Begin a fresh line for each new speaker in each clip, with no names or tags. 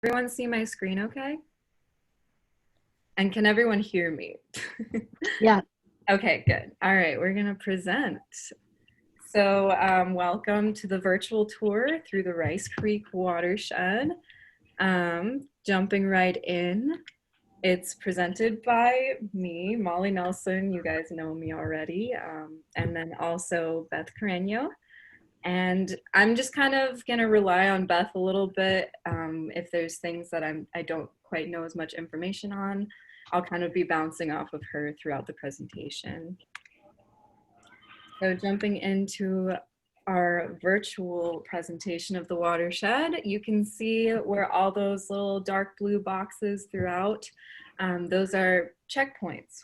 Everyone see my screen okay? And can everyone hear me?
Yeah.
Okay, good. All right, we're gonna present. So welcome to the virtual tour through the Rice Creek watershed. Jumping right in, it's presented by me, Molly Nelson. You guys know me already. And then also Beth Carreño. And I'm just kind of gonna rely on Beth a little bit. If there's things that I don't quite know as much information on, I'll kind of be bouncing off of her throughout the presentation. So jumping into our virtual presentation of the watershed, you can see where all those little dark blue boxes throughout, those are checkpoints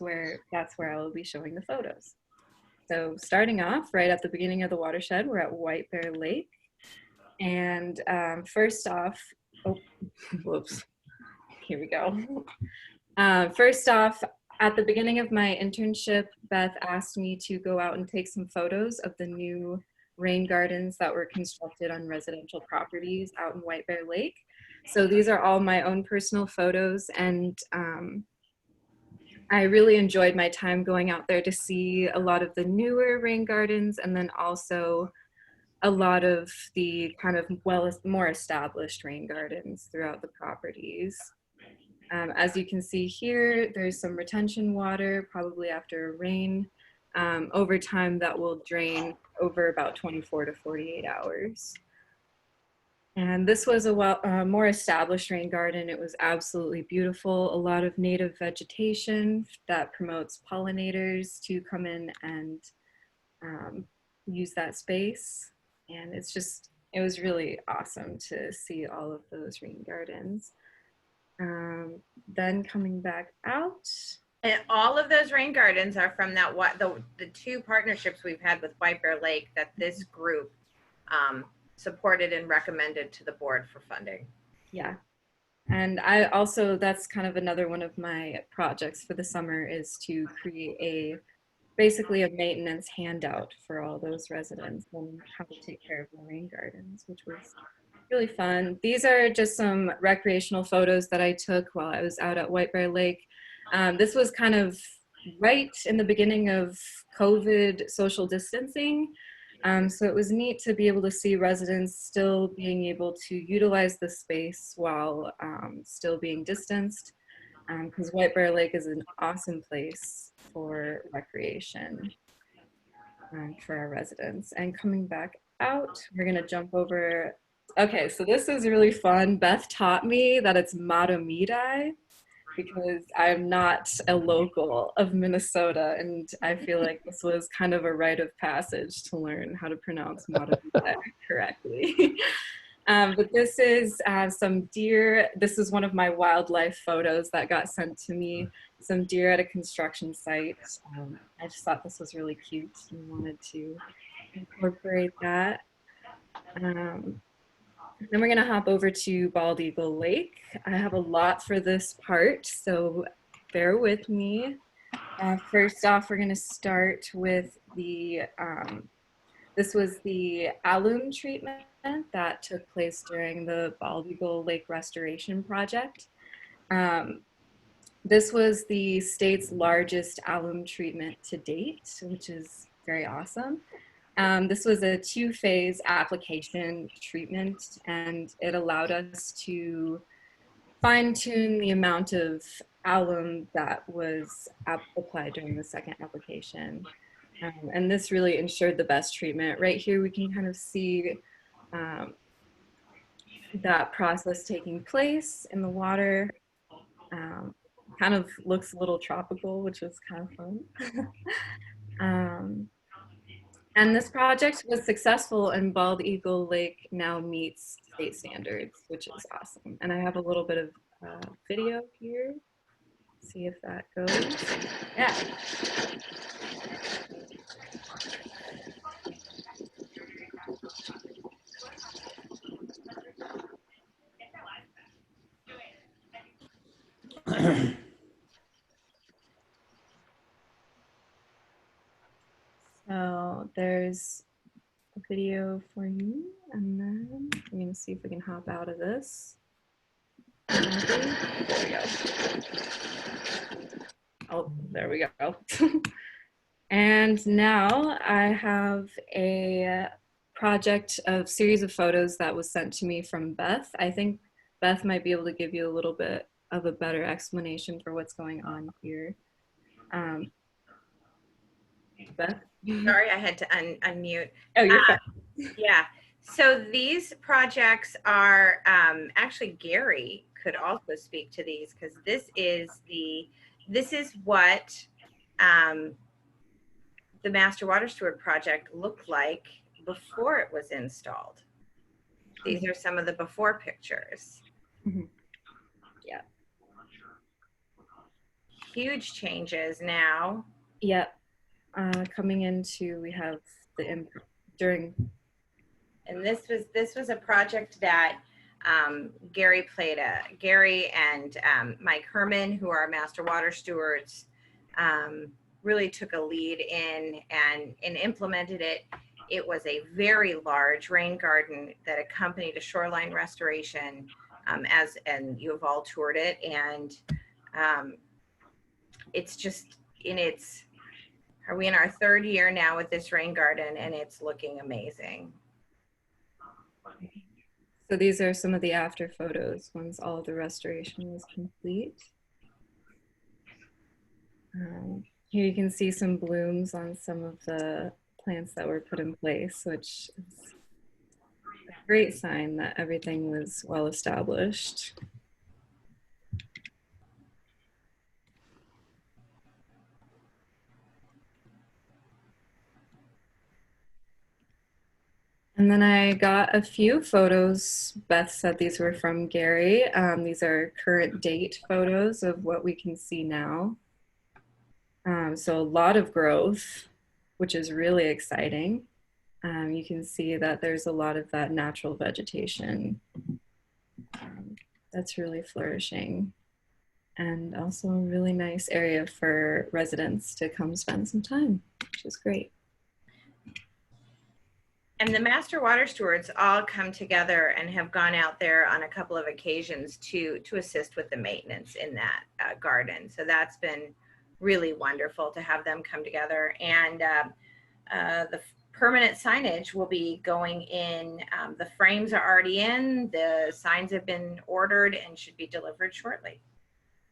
that's where I will be showing the photos. So starting off right at the beginning of the watershed, we're at White Bear Lake. And first off, oh, whoops, here we go. First off, at the beginning of my internship, Beth asked me to go out and take some photos of the new rain gardens that were constructed on residential properties out in White Bear Lake. So these are all my own personal photos, and I really enjoyed my time going out there to see a lot of the newer rain gardens, and then also a lot of the kind of more established rain gardens throughout the properties. As you can see here, there's some retention water, probably after a rain. Over time, that will drain over about 24 to 48 hours. And this was a more established rain garden. It was absolutely beautiful. A lot of native vegetation that promotes pollinators to come in and use that space. And it was really awesome to see all of those rain gardens. Then coming back out.
And all of those rain gardens are from the two partnerships we've had with White Bear Lake that this group supported and recommended to the board for funding.
Yeah. And that's kind of another one of my projects for the summer is to create basically a maintenance handout for all those residents on how to take care of the rain gardens, which was really fun. These are just some recreational photos that I took while I was out at White Bear Lake. This was kind of right in the beginning of COVID social distancing. So it was neat to be able to see residents still being able to utilize the space while still being distanced, because White Bear Lake is an awesome place for recreation for our residents. And coming back out, we're gonna jump over. Okay, so this is really fun. Beth taught me that it's Matamidi because I'm not a local of Minnesota, and I feel like this was kind of a rite of passage to learn how to pronounce Matamidi correctly. But this is some deer. This is one of my wildlife photos that got sent to me. Some deer at a construction site. I just thought this was really cute and wanted to incorporate that. Then we're gonna hop over to Bald Eagle Lake. I have a lot for this part, so bear with me. First off, we're gonna start with this was the alum treatment that took place during the Bald Eagle Lake Restoration Project. This was the state's largest alum treatment to date, which is very awesome. This was a two-phase application treatment, and it allowed us to fine-tune the amount of alum that was applied during the second application. And this really ensured the best treatment. Right here, we can kind of see that process taking place in the water. Kind of looks a little tropical, which was kind of fun. And this project was successful, and Bald Eagle Lake now meets state standards, which is awesome. And I have a little bit of video here. See if that goes. Yeah. So there's a video for you, and then we're gonna see if we can hop out of this. quickly. There we go. Oh, there we go. And now I have a project of series of photos that was sent to me from Beth. I think Beth might be able to give you a little bit of a better explanation for what's going on here. Beth?
Sorry, I had to unmute.
Oh, you're fine.
Yeah. So these projects are actually Gary could also speak to these because this is what the Master Water Steward project looked like before it was installed. These are some of the before pictures.
Yeah.
Huge changes now.
Yep. Coming into, we have the during.
And this was a project that Gary and Mike Herman, who are Master Water Stewards, really took a lead in and implemented it. It was a very large rain garden that accompanied a shoreline restoration, and you have all toured it, and it's just are we in our third year now with this rain garden, and it's looking amazing.
So these are some of the after photos once all the restoration was complete. Here you can see some blooms on some of the plants that were put in place, which is a great sign that everything was well established. And then I got a few photos. Beth said these were from Gary. These are current date photos of what we can see now. So a lot of growth, which is really exciting. You can see that there's a lot of that natural vegetation that's really flourishing. And also a really nice area for residents to come spend some time, which is great.
And the Master Water Stewards all come together and have gone out there on a couple of occasions to assist with the maintenance in that garden. So that's been really wonderful to have them come together. And the permanent signage will be going in. The frames are already in. The signs have been ordered and should be delivered shortly.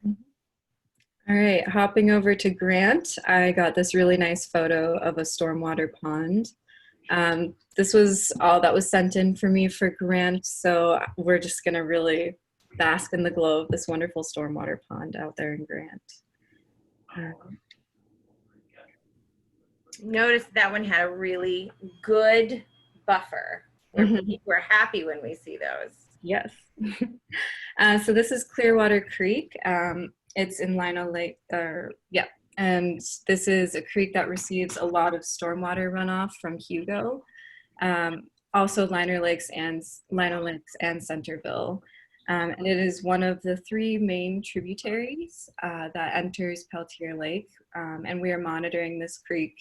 All right, hopping over to Grant, I got this really nice photo of a stormwater pond. This was all that was sent in for me for Grant, so we're just gonna really bask in the glow of this wonderful stormwater pond out there in Grant.
Notice that one had a really good buffer. We're happy when we see those.
Yes. So this is Clearwater Creek. It's in Lino Lake, and this is a creek that receives a lot of stormwater runoff from Hugo. Also Lino Lakes and Centerville. And it is one of the 3 main tributaries that enters Peltier Lake. And we are monitoring this creek,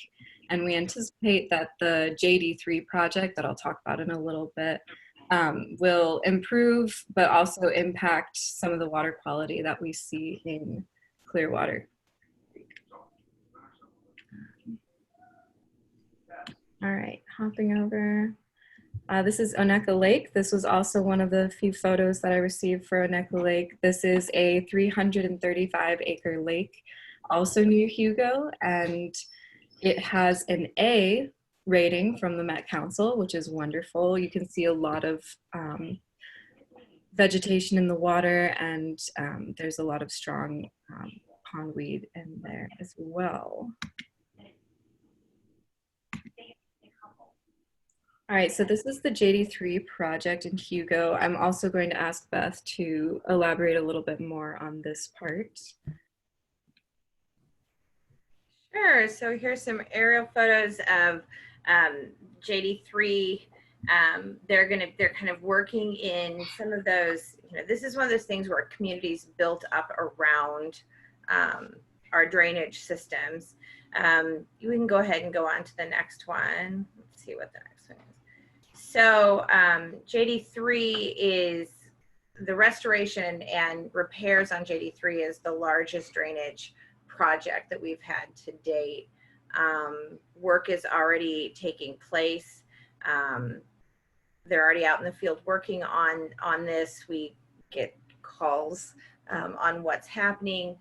and we anticipate that the JD3 project that I'll talk about in a little bit will improve, but also impact some of the water quality that we see in Clearwater. All right, hopping over. This is Oneka Lake. This was also one of the few photos that I received for Oneka Lake. This is a 335-acre lake, also near Hugo, and it has an A rating from the Met Council, which is wonderful. You can see a lot of vegetation in the water, and there's a lot of strong pondweed in there as well. All right, so this is the JD3 project in Hugo. I'm also going to ask Beth to elaborate a little bit more on this part.
Sure, so here's some aerial photos of JD3. They're kind of working in some of those, this is one of those things where communities built up around our drainage systems. You can go ahead and go on to the next one. Let's see what the next one is. So JD3 is the restoration and repairs on JD3 is the largest drainage project that we've had to date. Work is already taking place. They're already out in the field working on this. We get calls on what's happening.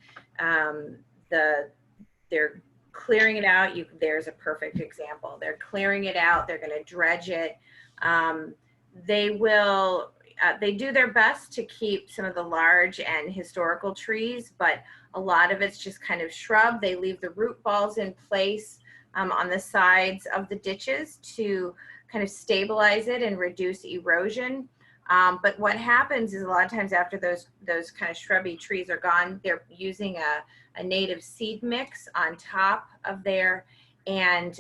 They're clearing it out. There's a perfect example. They're clearing it out. They're going to dredge it. They do their best to keep some of the large and historical trees, but a lot of it's just kind of shrub. They leave the root balls in place on the sides of the ditches to kind of stabilize it and reduce erosion. But what happens is a lot of times after those kind of shrubby trees are gone, they're using a native seed mix on top of there, and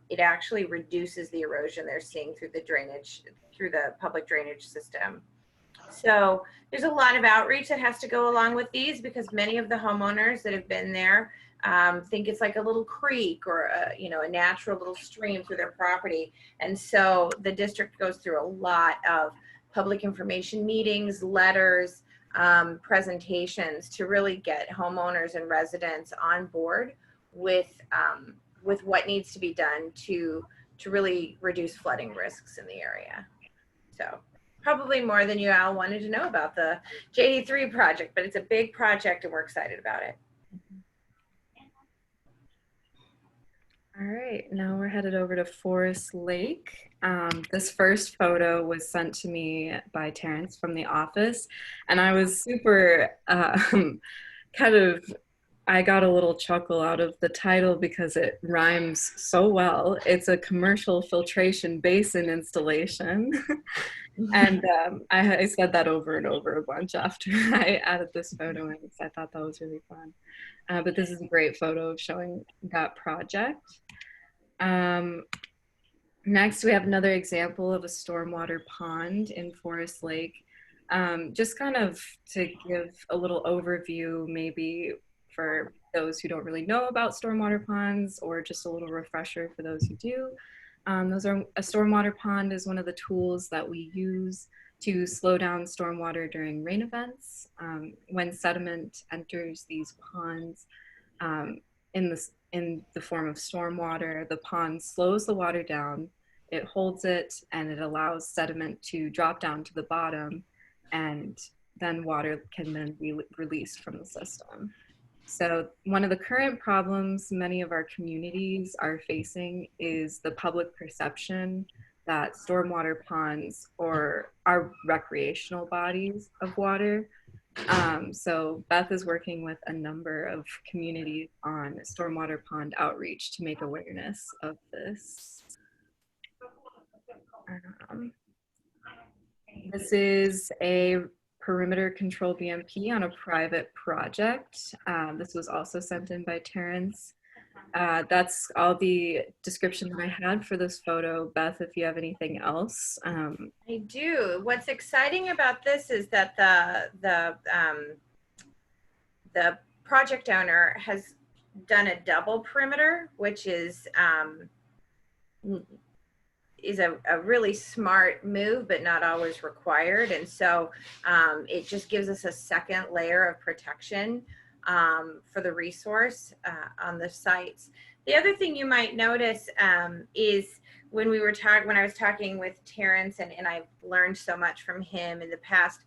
it actually reduces the erosion they're seeing through the public drainage system. So there's a lot of outreach that has to go along with these, because many of the homeowners that have been there think it's like a little creek or a natural little stream through their property. And so the district goes through a lot of public information meetings, letters, presentations to really get homeowners and residents on board with what needs to be done to really reduce flooding risks in the area. So probably more than you all wanted to know about the JD3 project, but it's a big project and we're excited about it.
All right, now we're headed over to Forest Lake. This first photo was sent to me by Terrence from the office, and I was super I got a little chuckle out of the title because it rhymes so well. It's a commercial filtration basin installation. And I said that over and over a bunch after I added this photo in, because I thought that was really fun. But this is a great photo of showing that project. Next, we have another example of a stormwater pond in Forest Lake. Just kind of to give a little overview, maybe for those who don't really know about stormwater ponds, or just a little refresher for those who do. A stormwater pond is one of the tools that we use to slow down stormwater during rain events. When sediment enters these ponds in the form of stormwater, the pond slows the water down, it holds it, and it allows sediment to drop down to the bottom, and then water can then be released from the system. So one of the current problems many of our communities are facing is the public perception that stormwater ponds are recreational bodies of water. So Beth is working with a number of communities on stormwater pond outreach to make awareness of this. This is a perimeter control BMP on a private project. This was also sent in by Terrence. That's all the description that I had for this photo. Beth, if you have anything else.
I do. What's exciting about this is that the project owner has done a double perimeter, which is a really smart move, but not always required. And so it just gives us a second layer of protection for the resource on the sites. The other thing you might notice is when I was talking with Terrence, and I've learned so much from him in the past,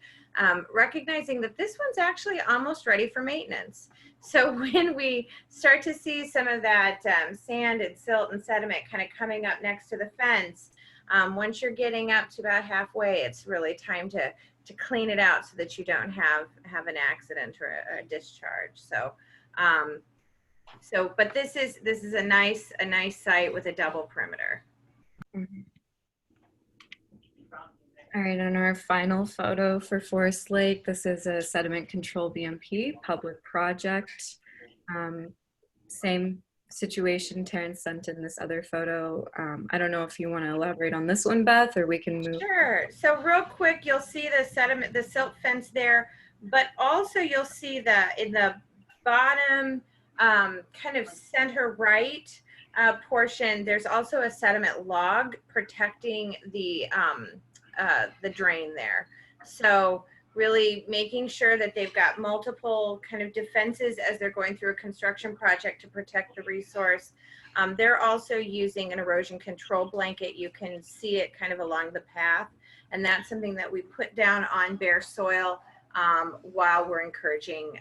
recognizing that this one's actually almost ready for maintenance. So when we start to see some of that sand and silt and sediment kind of coming up next to the fence, once you're getting up to about halfway, it's really time to clean it out so that you don't have an accident or a discharge. So, but this is a nice site with a double perimeter.
Mm-hmm. All right, on our final photo for Forest Lake, this is a sediment control BMP public project. Same situation Terrence sent in this other photo. I don't know if you want to elaborate on this one, Beth, or we can move.
Sure. So real quick, you'll see the silt fence there, but also you'll see that in the bottom kind of center right portion, there's also a sediment log protecting the drain there. So really making sure that they've got multiple kind of defenses as they're going through a construction project to protect the resource. They're also using an erosion control blanket. You can see it kind of along the path. And that's something that we put down on bare soil while we're encouraging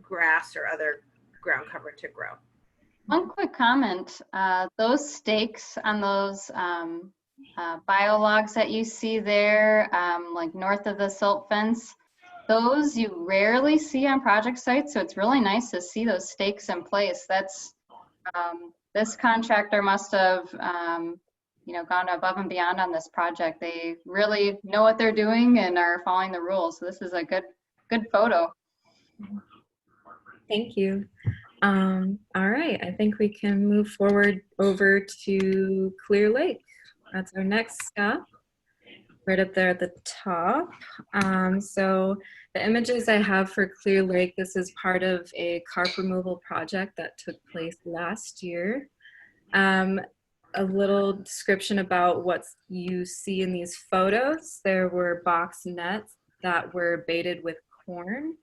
grass or other ground cover to grow.
One quick comment, those stakes on those biologs that you see there, like north of the silt fence, those you rarely see on project sites, so it's really nice to see those stakes in place. That's, this contractor must have, you know, gone above and beyond on this project. They really know what they're doing and are following the rules. So this is a good photo.
Thank you. All right, I think we can move forward over to Clear Lake. That's our next stop, right up there at the top. So the images I have for Clear Lake, this is part of a carp removal project that took place last year. A little description about what you see in these photos. There were box nets that were baited with corn,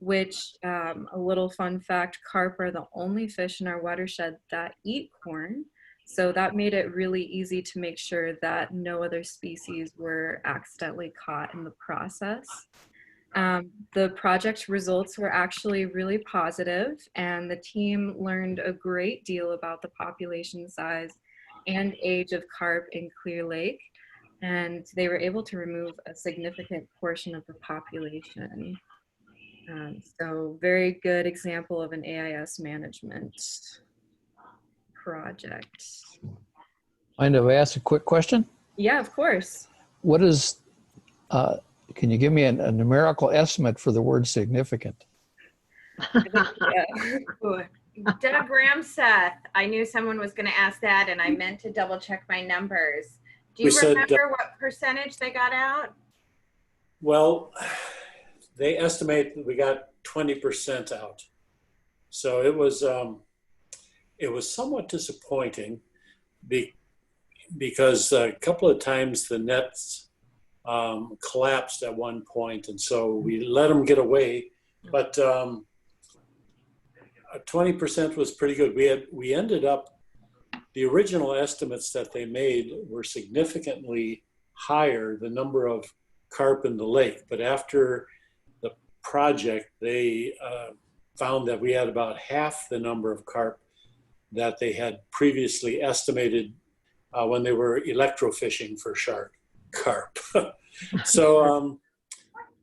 which, a little fun fact, carp are the only fish in our watershed that eat corn. So that made it really easy to make sure that no other species were accidentally caught in the process. The project results were actually really positive, and the team learned a great deal about the population size and age of carp in Clear Lake, and they were able to remove a significant portion of the population. So very good example of an AIS management project.
Mind if I ask a quick question?
Yeah, of course.
What is, can you give me a numerical estimate for the word significant?
Yeah.
Doug Graham, Seth, I knew someone was going to ask that, and I meant to double check my numbers. Do you remember what percentage they got out?
Well, they estimate that we got 20% out. So it was somewhat disappointing because a couple of times the nets collapsed at one point, and so we let them get away. But 20% was pretty good. We ended up, the original estimates that they made were significantly higher, the number of carp in the lake. But after the project, they found that we had about half the number of carp that they had previously estimated when they were electrofishing for carp. So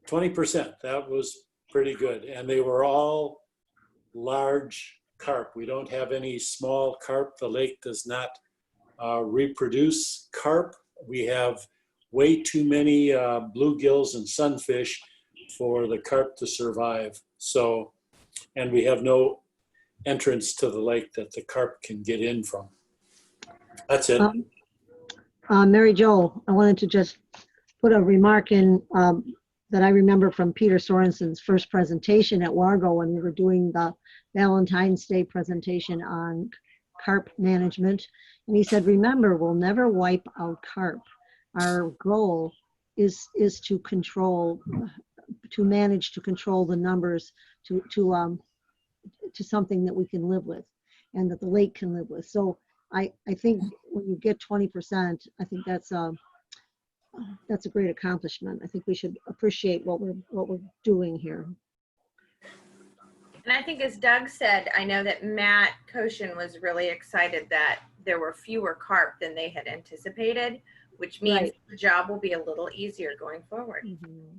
20%, that was pretty good. And they were all large carp. We don't have any small carp. The lake does not reproduce carp. We have way too many bluegills and sunfish for the carp to survive. So, and we have no entrance to the lake that the carp can get in from. That's it.
Mary Jo, I wanted to just put a remark in that I remember from Peter Sorensen's first presentation at Wargo when we were doing the Valentine's Day presentation on carp management. And he said, remember, we'll never wipe out carp. Our goal is to control, to manage to control the numbers to something that we can live with and that the lake can live with. So I think when you get 20%, I think that's a great accomplishment. I think we should appreciate what we're doing here.
And I think, as Doug said, I know that Matt Koshin was really excited that there were fewer carp than they had anticipated, which means the job will be a little easier going forward.
Mm-hmm.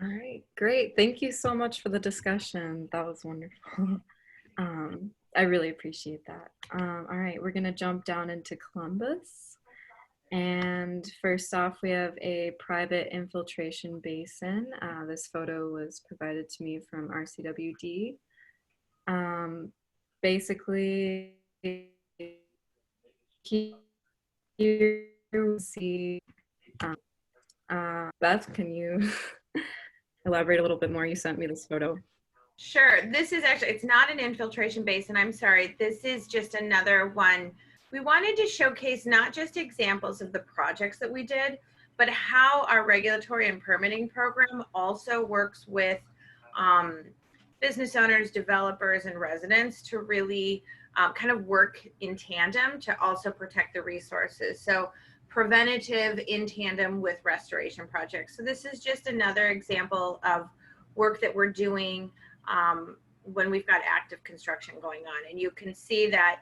All right, great. Thank you so much for the discussion. That was wonderful. I really appreciate that. All right, we're gonna jump down into Columbus. And first off, we have a private infiltration basin. This photo was provided to me from RCWD. Basically, here we see, Beth, can you elaborate a little bit more? You sent me this photo.
Sure. This is actually, it's not an infiltration basin. I'm sorry. This is just another one. We wanted to showcase not just examples of the projects that we did, but how our regulatory and permitting program also works with business owners, developers, and residents to really kind of work in tandem to also protect the resources. So preventative in tandem with restoration projects. So this is just another example of work that we're doing when we've got active construction going on. And you can see that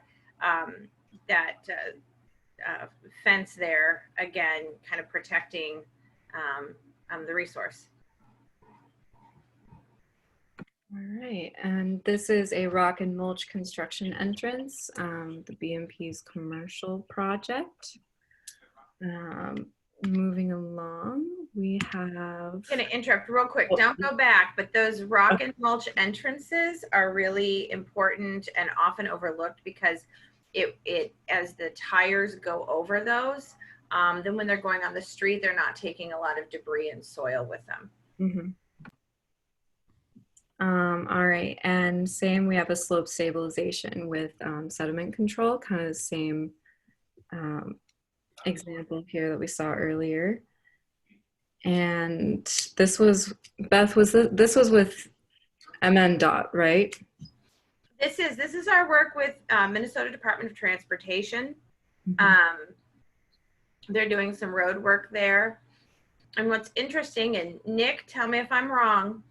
fence there, again, kind of protecting the resource.
All right, and this is a rock and mulch construction entrance, the BMP's commercial project. Moving along, we have.
I'm going to interrupt real quick. Don't go back, but those rock and mulch entrances are really important and often overlooked because it as the tires go over those, then when they're going on the street, they're not taking a lot of debris and soil with them.
Mm-hmm. All right, and same, we have a slope stabilization with sediment control, kind of the same example here that we saw earlier. And this was, Beth, this was with MNDOT, right?
This is our work with Minnesota Department of Transportation.
Mm-hmm.
They're doing some road work there. And what's interesting, and Nick, tell me if I'm wrong,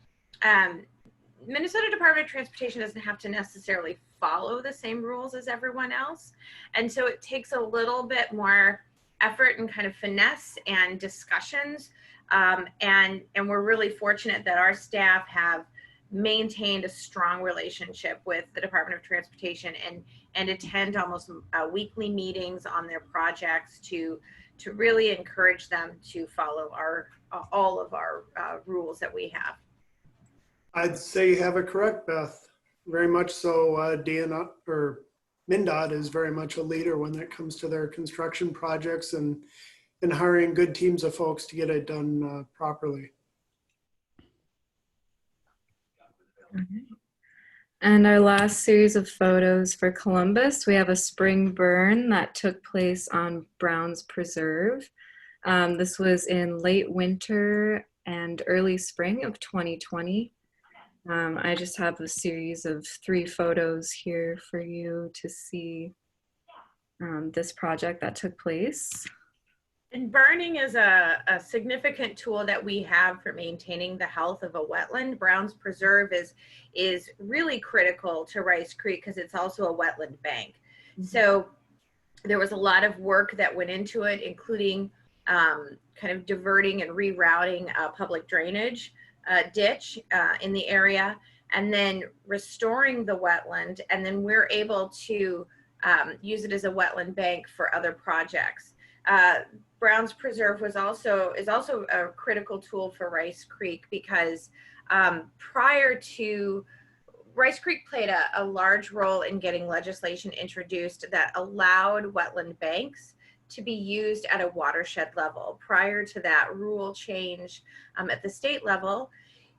Minnesota Department of Transportation doesn't have to necessarily follow the same rules as everyone else. And so it takes a little bit more effort and kind of finesse and discussions. And we're really fortunate that our staff have maintained a strong relationship with the Department of Transportation and attend almost weekly meetings on their projects to really encourage them to follow all of our rules that we have.
I'd say you have it correct, Beth. Very much so. MnDOT is very much a leader when it comes to their construction projects and hiring good teams of folks to get it done properly.
And our last series of photos for Columbus, we have a spring burn that took place on Browns Preserve. This was in late winter and early spring of 2020. I just have a series of 3 photos here for you to see this project that took place.
And burning is a significant tool that we have for maintaining the health of a wetland. Browns Preserve is really critical to Rice Creek because it's also a wetland bank. Mm-hmm. So there was a lot of work that went into it, including kind of diverting and rerouting public drainage ditch in the area, and then restoring the wetland. And then we're able to use it as a wetland bank for other projects. Browns Preserve is also a critical tool for Rice Creek because prior to Rice Creek played a large role in getting legislation introduced that allowed wetland banks to be used at a watershed level. Prior to that rule change at the state level,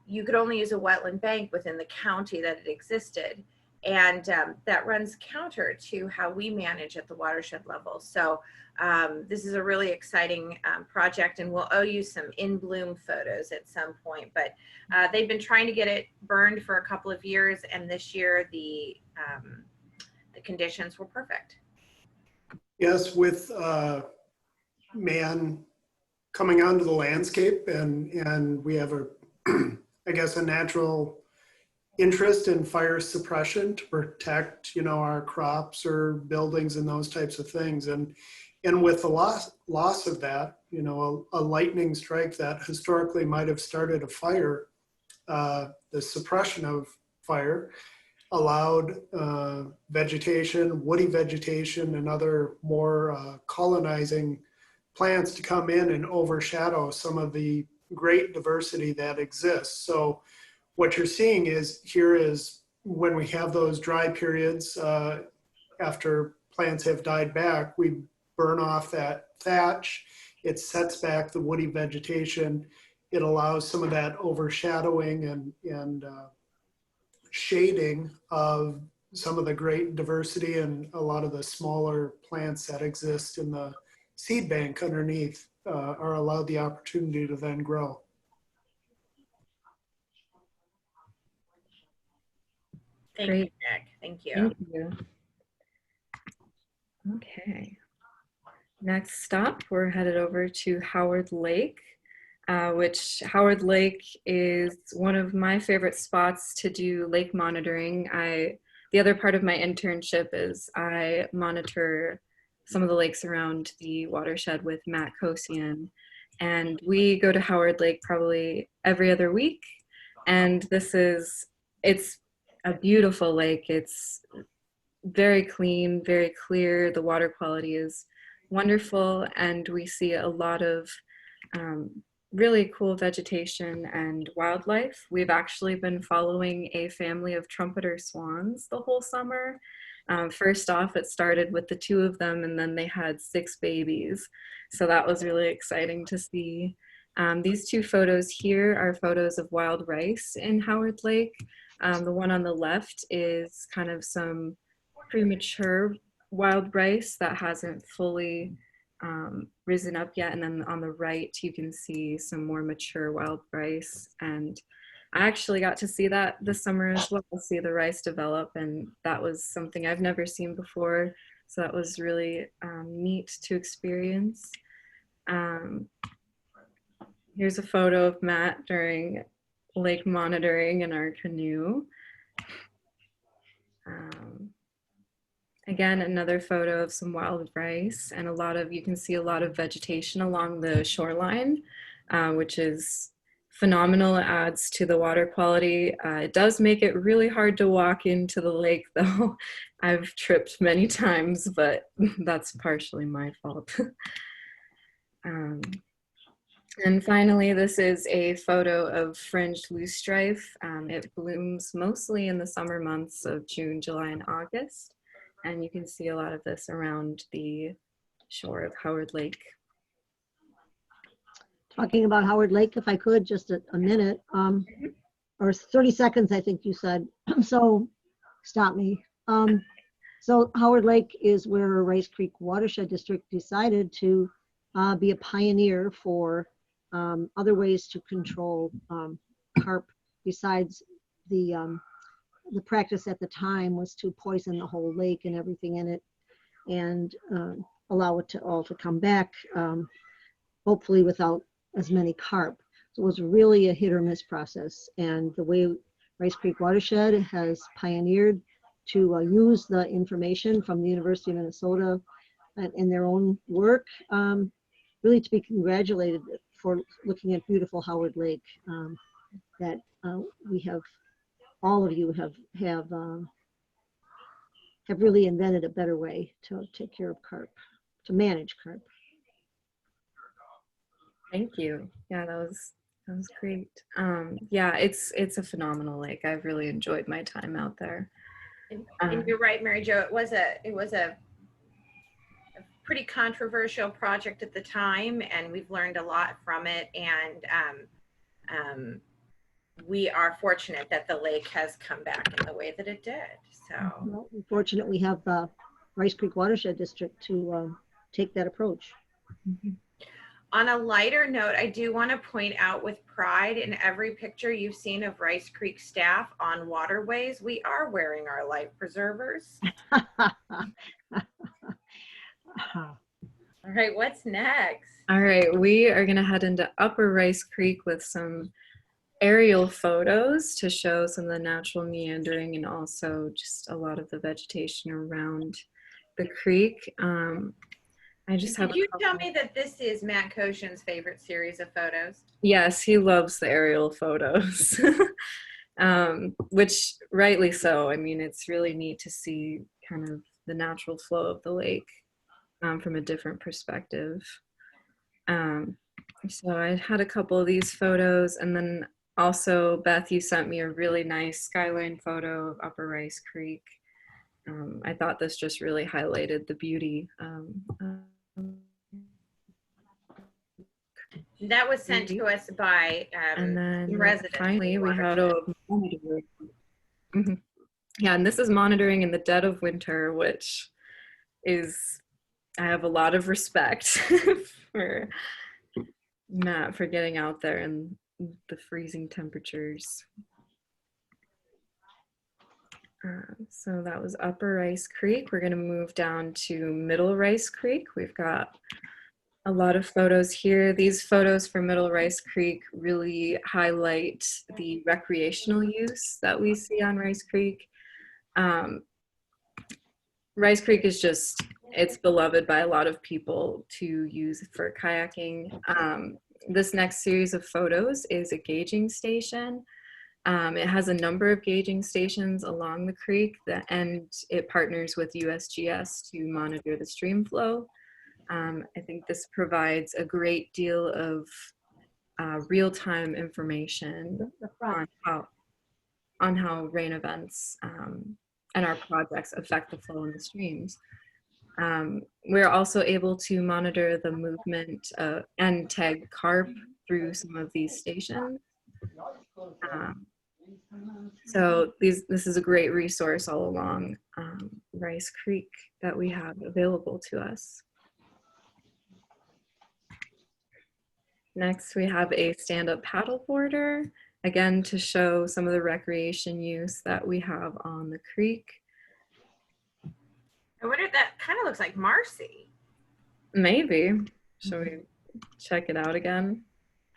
you could only use a wetland bank within the county that it existed. And that runs counter to how we manage at the watershed level. So this is a really exciting project, and we'll owe you some in bloom photos at some point. But they've been trying to get it burned for a couple of years, and this year the conditions were perfect.
Yes, with man coming onto the landscape, and we have I guess a natural interest in fire suppression to protect, our crops or buildings and those types of things. And with the loss of that, a lightning strike that historically might have started a fire, the suppression of fire allowed vegetation, woody vegetation, and other more colonizing plants to come in and overshadow some of the great diversity that exists. So what you're seeing is when we have those dry periods after plants have died back, we burn off that thatch. It sets back the woody vegetation. It allows some of that overshadowing and shading of some of the great diversity and a lot of the smaller plants that exist in the seed bank underneath are allowed the opportunity to then grow.
Thank you,
Great.
Nick. Thank you.
Thank you. Okay. Next stop, we're headed over to Howard Lake, which Howard Lake is one of my favorite spots to do lake monitoring. The other part of my internship is I monitor some of the lakes around the watershed with Matt Kosian. And we go to Howard Lake probably every other week. And it's a beautiful lake. It's very clean, very clear. The water quality is wonderful. And we see a lot of really cool vegetation and wildlife. We've actually been following a family of trumpeter swans the whole summer. First off, it started with the 2 of them, and then they had 6 babies. So that was really exciting to see. These 2 photos here are photos of wild rice in Howard Lake. The one on the left is kind of some premature wild rice that hasn't fully risen up yet, and then on the right you can see some more mature wild rice, and I actually got to see that this summer as well, see the rice develop, and that was something I've never seen before, so that was really neat to experience. Here's a photo of Matt during lake monitoring in our canoe. Again, another photo of some wild rice, and you can see a lot of vegetation along the shoreline, which is phenomenal. It adds to the water quality. It does make it really hard to walk into the lake though. I've tripped many times, but that's partially my fault. And finally, this is a photo of fringed loosestrife. It blooms mostly in the summer months of June, July, and August. And you can see a lot of this around the shore of Howard Lake.
Talking about Howard Lake, if I could, just a minute, or 30 seconds, I think you said. So stop me. So Howard Lake is where Rice Creek Watershed District decided to be a pioneer for other ways to control carp besides the practice at the time was to poison the whole lake and everything in it and allow it to all to come back, hopefully without as many carp. So it was really a hit or miss process. And the way Rice Creek Watershed has pioneered to use the information from the University of Minnesota in their own work, really to be congratulated for looking at beautiful Howard Lake, that we have, all of you have really invented a better way to take care of carp, to manage carp.
Thank you. Yeah, that was great. Yeah, it's a phenomenal lake. I've really enjoyed my time out there.
And you're right, Mary Jo. It was a pretty controversial project at the time, and we've learned a lot from it. And we are fortunate that the lake has come back in the way that it did. So
well, we're fortunate we have the Rice Creek Watershed District to take that approach.
Mm-hmm.
On a lighter note, I do want to point out with pride, in every picture you've seen of Rice Creek staff on waterways, we are wearing our life preservers. All right, what's next?
All right, we are gonna head into Upper Rice Creek with some aerial photos to show some of the natural meandering and also just a lot of the vegetation around the creek. I just have.
Did you tell me that this is Matt Koshin's favorite series of photos?
Yes, he loves the aerial photos, which rightly so. I mean, it's really neat to see kind of the natural flow of the lake from a different perspective. So I had a couple of these photos, and then also Beth, you sent me a really nice skyline photo of Upper Rice Creek. I thought this just really highlighted the beauty.
That was sent to us by
and then
residents.
Finally, we had a monitoring. Yeah, and this is monitoring in the dead of winter, which is I have a lot of respect for Matt for getting out there in the freezing temperatures. So that was Upper Rice Creek. We're going to move down to Middle Rice Creek. We've got a lot of photos here. These photos for Middle Rice Creek really highlight the recreational use that we see on Rice Creek. Rice Creek is just, it's beloved by a lot of people to use for kayaking. This next series of photos is a gauging station. It has a number of gauging stations along the creek and it partners with USGS to monitor the stream flow. I think this provides a great deal of real-time information on how rain events and our projects affect the flow in the streams. We're also able to monitor the movement and tag carp through some of these stations. So this is a great resource all along Rice Creek that we have available to us. Next, we have a stand-up paddleboarder, again, to show some of the recreation use that we have on the creek.
I wonder if that kind of looks like Marcy.
Maybe. Shall we check it out again?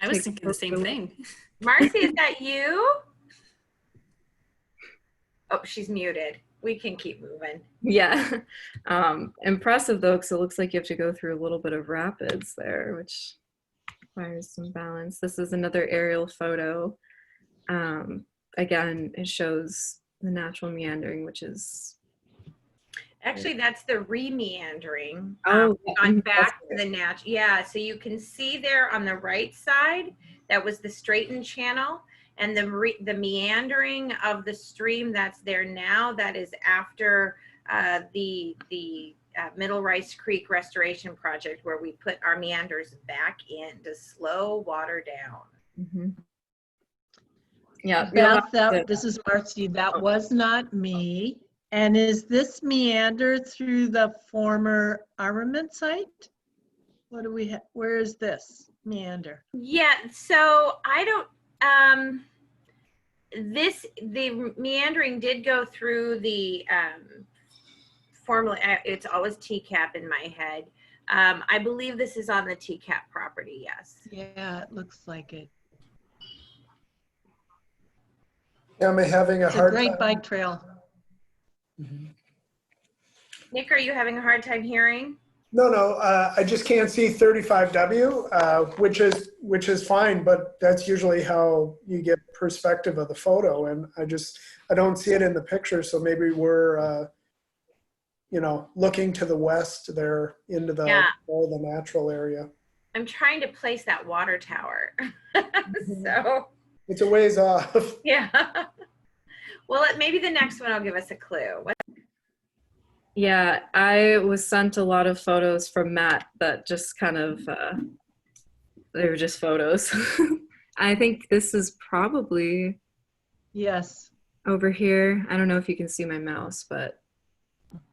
I was thinking the same thing.
Marcy, is that you? Oh, she's muted. We can keep moving.
Yeah. Impressive though, because it looks like you have to go through a little bit of rapids there, which requires some balance. This is another aerial photo. Again, it shows the natural meandering, which is
Actually, that's the re-meandering.
Oh,
Gone back to the natural. Yeah, so you can see there on the right side, that was the straightened channel, and the meandering of the stream that's there now, that is after the Middle Rice Creek Restoration Project, where we put our meanders back in to slow water down.
Mm-hmm. Yeah,
Beth, this is Marcy. That was not me. And is this meander through the former armament site? What do we have? Where is this meander?
Yeah, so I don't, the meandering did go through the, formerly, it's always TCAP in my head. I believe this is on the TCAP property, yes.
Yeah, it looks like it.
Am I having a
It's a
hard
great
time?
bike trail.
Nick, are you having a hard time hearing?
No, I just can't see 35W, which is fine, but that's usually how you get perspective of the photo, and I don't see it in the picture, so maybe we're looking to the west there into the more the natural area.
I'm trying to place that water tower. So
it's a ways off.
Yeah. Well, maybe the next one will give us a clue.
Yeah, I was sent a lot of photos from Matt that just kind of, they were just photos. I think this is probably
Yes.
over here. I don't know if you can see my mouse, but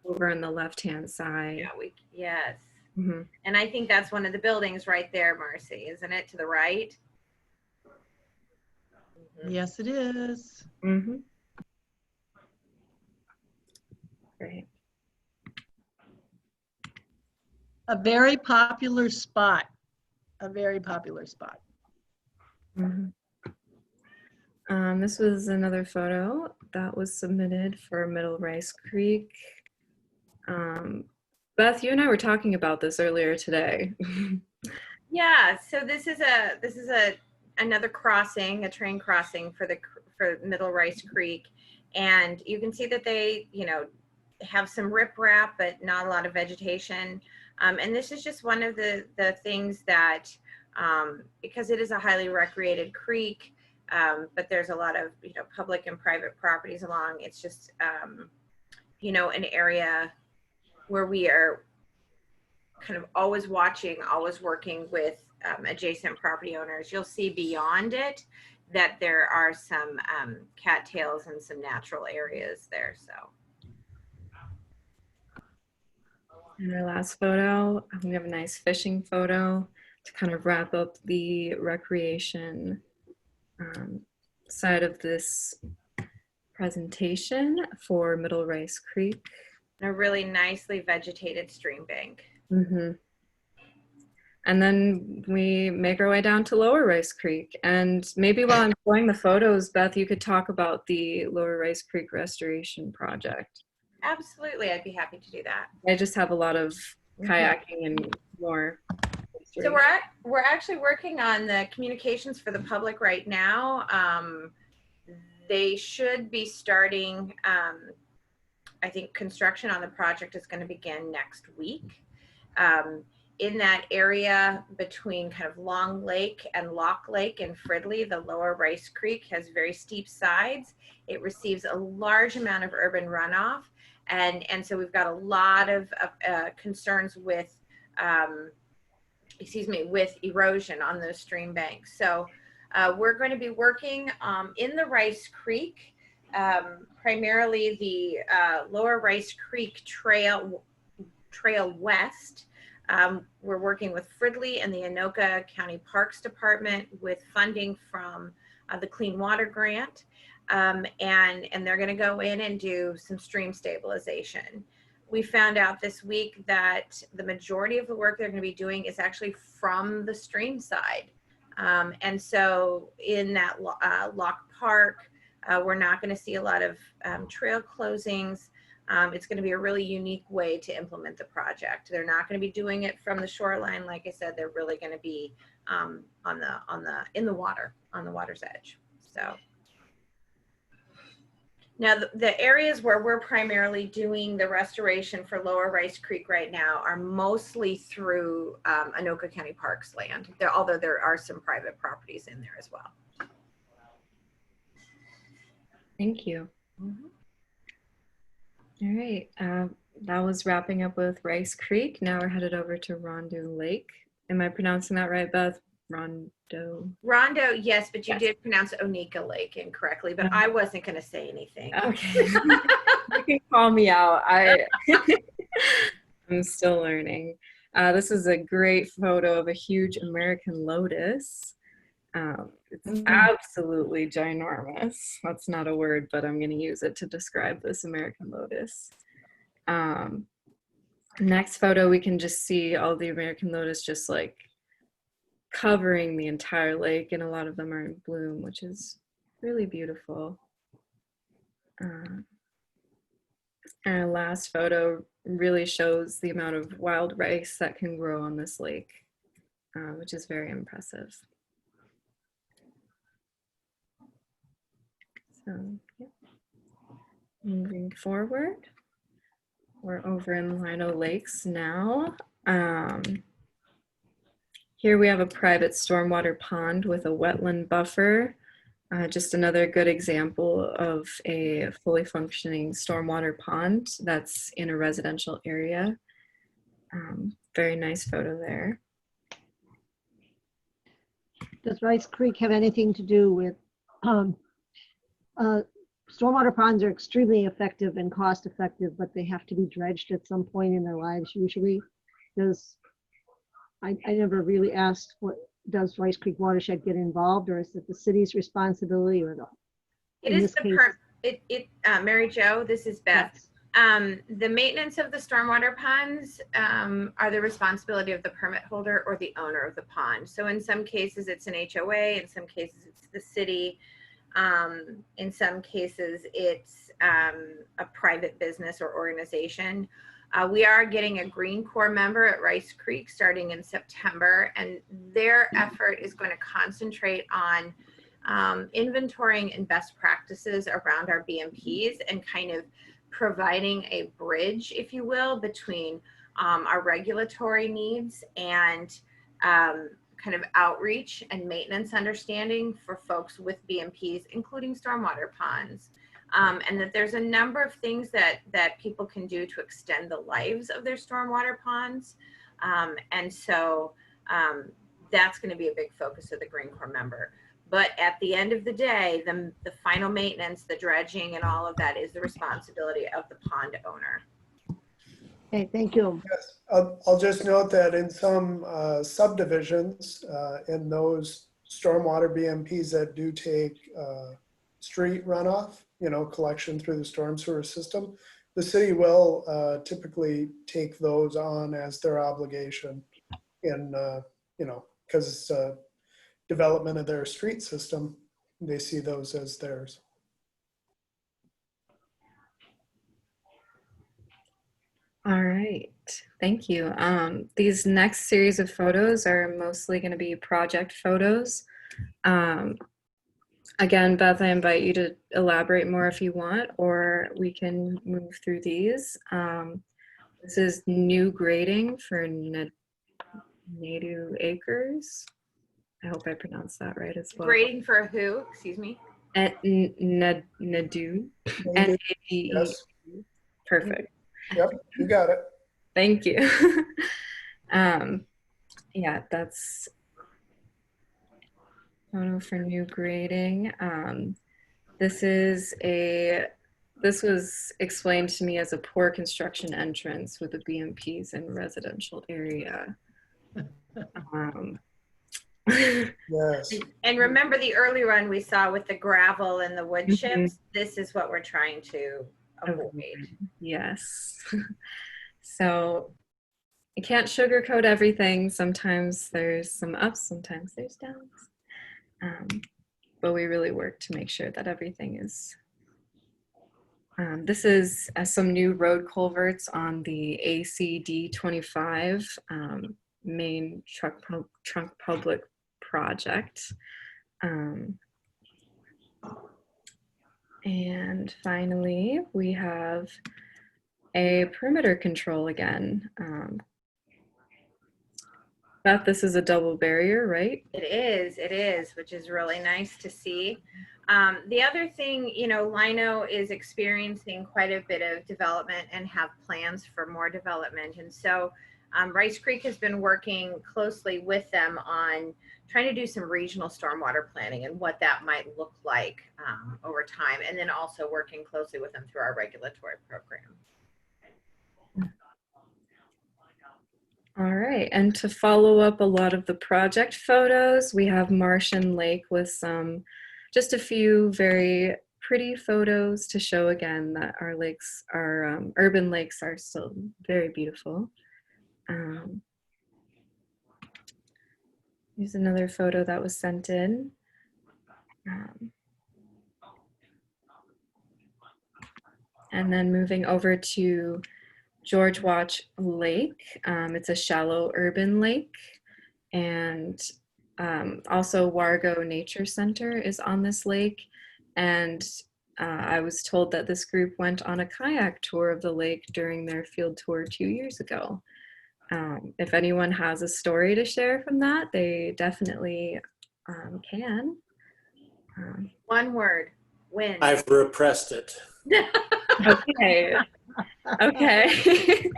over on the left-hand side.
Yeah, yes.
Mm-hmm.
And I think that's one of the buildings right there, Marcy, isn't it? To the right? Mm-hmm.
Yes, it is.
Mm-hmm. Great.
A very popular spot. A very popular spot.
Mm-hmm. This was another photo that was submitted for Middle Rice Creek. Beth, you and I were talking about this earlier today.
Yeah, so this is another crossing, a train crossing for Middle Rice Creek, and you can see that they, have some riprap, but not a lot of vegetation. And this is just one of the things that, because it is a highly recreated creek, but there's a lot of, public and private properties along. It's just, an area where we are kind of always watching, always working with adjacent property owners. You'll see beyond it that there are some cattails and some natural areas there. So.
And our last photo, we have a nice fishing photo to kind of wrap up the recreation side of this presentation for Middle Rice Creek.
A really nicely vegetated stream bank.
Mm-hmm. And then we make our way down to Lower Rice Creek. And maybe while I'm showing the photos, Beth, you could talk about the Lower Rice Creek Restoration Project.
Absolutely, I'd be happy to do that.
I just have a lot of kayaking and more.
So we're actually working on the communications for the public right now. They should be starting, I think construction on the project is going to begin next week. In that area between kind of Long Lake and Lock Lake and Fridley, the Lower Rice Creek has very steep sides. It receives a large amount of urban runoff. And so we've got a lot of concerns with, with erosion on those stream banks. So we're going to be working in the Rice Creek, primarily the Lower Rice Creek Trail West. We're working with Fridley and the Anoka County Parks Department with funding from the Clean Water Grant. And they're going to go in and do some stream stabilization. We found out this week that the majority of the work they're going to be doing is actually from the stream side. And so in that Lock Park, we're not going to see a lot of trail closings. It's going to be a really unique way to implement the project. They're not going to be doing it from the shoreline. Like I said, they're really going to be in the water, on the water's edge. So now the areas where we're primarily doing the restoration for Lower Rice Creek right now are mostly through Anoka County Parks land, although there are some private properties in there as well.
Thank you.
Mm-hmm.
All right, that was wrapping up with Rice Creek. Now we're headed over to Rondo Lake. Am I pronouncing that right, Beth?
Rondo, yes, but you did pronounce Onika Lake incorrectly, but I wasn't going to say anything.
Okay. You can call me out. I'm still learning. This is a great photo of a huge American lotus. It's absolutely ginormous. That's not a word, but I'm going to use it to describe this American lotus. Next photo, we can just see all the American lotus just like covering the entire lake, and a lot of them are in bloom, which is really beautiful. Our last photo really shows the amount of wild rice that can grow on this lake, which is very impressive. So, yeah. Moving forward, we're over in Lino Lakes now. Here we have a private stormwater pond with a wetland buffer. Just another good example of a fully functioning stormwater pond that's in a residential area. Very nice photo there.
Does Rice Creek have anything to do with, stormwater ponds are extremely effective and cost effective, but they have to be dredged at some point in their lives usually. I never really asked, does Rice Creek Watershed get involved, or is it the city's responsibility, or
it is Mary Jo, this is Beth. Yes. The maintenance of the stormwater ponds are the responsibility of the permit holder or the owner of the pond. So in some cases it's an HOA, in some cases it's the city, in some cases it's a private business or organization. We are getting a Green Corps member at Rice Creek starting in September, and their effort is going to concentrate on inventorying and best practices around our BMPs and kind of providing a bridge, if you will, between our regulatory needs and kind of outreach and maintenance understanding for folks with BMPs, including stormwater ponds. And that there's a number of things that people can do to extend the lives of their stormwater ponds. And so that's going to be a big focus of the Green Corps member. But at the end of the day, the final maintenance, the dredging and all of that is the responsibility of the pond owner.
Okay, thank you.
Yes, I'll just note that in some subdivisions, in those stormwater BMPs that do take street runoff, collection through the storm sewer system, the city will typically take those on as their obligation in, because it's a development of their street system, they see those as theirs.
All right, thank you. These next series of photos are mostly going to be project photos. Again, Beth, I invite you to elaborate more if you want, or we can move through these. This is new grading for Nadu Acres. I hope I pronounced that right as well.
Grading for who? Excuse me.
At Nadu. Nade.
Yes.
Perfect.
Yep, you got it.
Thank you. Yeah, that's photo for new grading. This was explained to me as a poor construction entrance with the BMPs in residential area.
Yes.
And remember the early run we saw with the gravel and the wood chips? This is what we're trying to avoid.
Yes. So you can't sugarcoat everything. Sometimes there's some ups, sometimes there's downs. But we really work to make sure that everything is. This is some new road culverts on the ACD 25 main trunk public project. And finally, we have a perimeter control again. Beth, this is a double barrier, right?
It is, which is really nice to see. The other thing, Lino is experiencing quite a bit of development and have plans for more development. And so Rice Creek has been working closely with them on trying to do some regional stormwater planning and what that might look like over time. And then also working closely with them through our regulatory program.
All right, and to follow up a lot of the project photos, we have Martian Lake with just a few very pretty photos to show again that our lakes, our urban lakes are still very beautiful. Here's another photo that was sent in. And then moving over to George Watch Lake. It's a shallow urban lake, and also Wargo Nature Center is on this lake. And I was told that this group went on a kayak tour of the lake during their field tour 2 years ago. If anyone has a story to share from that, they definitely can.
One word, win.
I've repressed it.
Okay. Okay.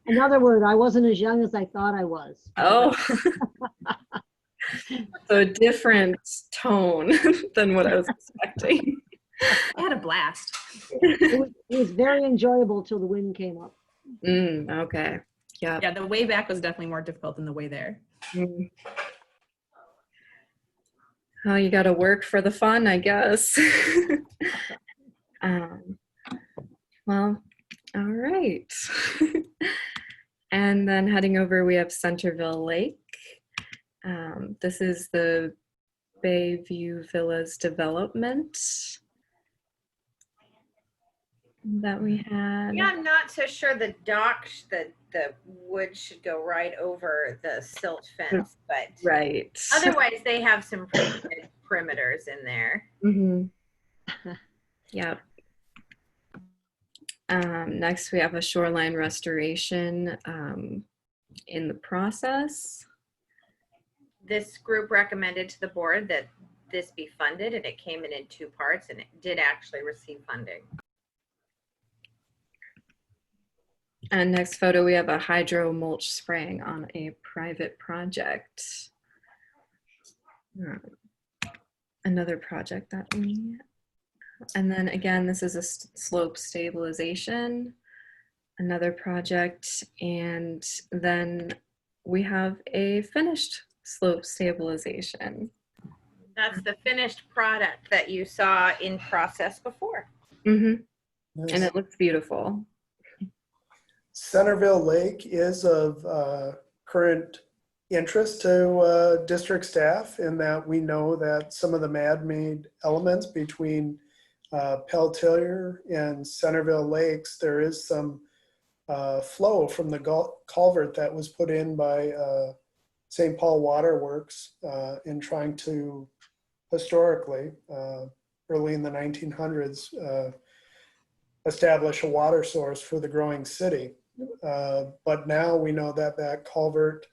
Another word, I wasn't as young as I thought I was.
Oh. So a different tone than what I was expecting.
I had a blast.
It was very enjoyable till the wind came up.
Okay. Yeah.
Yeah, the way back was definitely more difficult than the way there.
Oh, you got to work for the fun, I guess. Well, all right. And then heading over, we have Centerville Lake. This is the Bayview Villas development that we had.
Yeah, I'm not so sure the dock, the wood should go right over the silt fence, but
right.
Otherwise they have some pretty good perimeters in there.
Yep. Next, we have a shoreline restoration in the process.
This group recommended to the board that this be funded, and it came in 2 parts, and it did actually receive funding.
And next photo, we have a hydro mulch spraying on a private project. Another project that we, and then again, this is a slope stabilization. another project, and then we have a finished slope stabilization.
That's the finished product that you saw in process before.
And
Nice.
it looks beautiful.
Centerville Lake is of current interest to district staff in that we know that some of the man-made elements between Peltier and Centerville Lakes, there is some flow from the culvert that was put in by St. Paul Water Works in trying to historically, early in the 1900s, establish a water source for the growing city. But now we know that that culvert,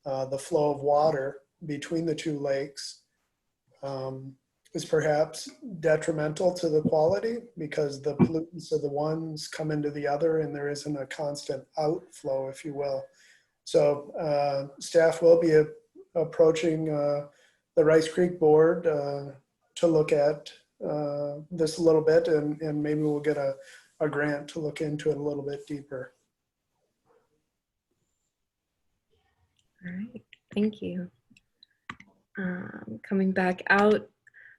the flow of water between the two lakes is perhaps detrimental to the quality because the pollutants of the ones come into the other and there isn't a constant outflow, if you will. So staff will be approaching the Rice Creek Board to look at this a little bit, and maybe we'll get a grant to look into it a little bit deeper.
All right, thank you. Coming back out,